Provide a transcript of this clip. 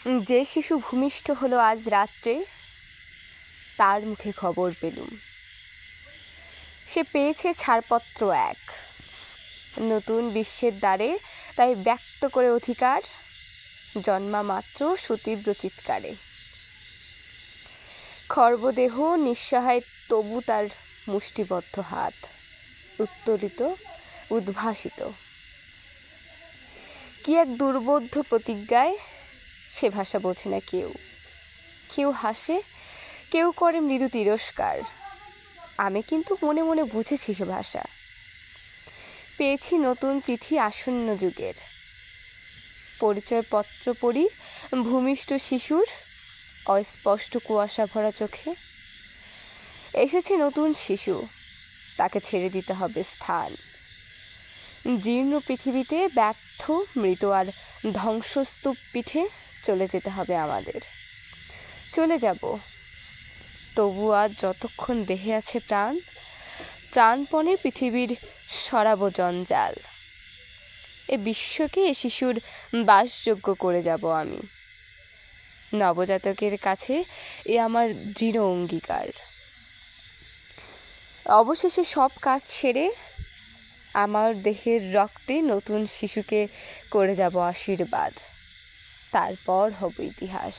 যে শিশু ভূমিষ্ঠ হলো আজ রাত্রে, তার মুখে খবর পেলুম সে পেয়েছে ছাড়পত্র এক, নতুন বিশ্বের দ্বারে তাই ব্যক্ত করে অধিকার, জন্মা মাত্র সুতীব্র চিৎকারে। খর্বদেহ নিঃসহায়, তবু তার মুষ্টিবদ্ধ হাত উত্তোলিত, উদ্ভাসিত। কি এক দুর্বোধ্য প্রতিজ্ঞায়, সে ভাষা বোঝে না কেউ। কেউ হাসে, কেউ করে মৃদু তিরস্কার। আমি কিন্তু মনে মনে বুঝেছি সে ভাষা। পেয়েছি নতুন চিঠি আসন্ন যুগের, পরিচয়পত্র পড়ি ভূমিষ্ঠ শিশুর অস্পষ্ট কুয়াশা ভরা চোখে। এসেছে নতুন শিশু, তাকে ছেড়ে দিতে হবে স্থান। জীর্ণ পৃথিবীতে ব্যর্থ, মৃত আর ধ্বংসস্তূপ পিঠে চলে যেতে হবে আমাদের। চলে যাব, তবু আজ যতক্ষণ দেহে আছে প্রাণ, প্রাণপণে পৃথিবীর সরাবো জঞ্জাল। এ বিশ্বকে এ শিশুর বাসযোগ্য করে যাব আমি। নবজাতকের কাছে এ আমার দৃঢ় অঙ্গীকার। অবশেষে সব কাজ সেরে আমার দেহের রক্তে নতুন শিশুকে করে যাব আশীর্বাদ। তারপর হবে ইতিহাস।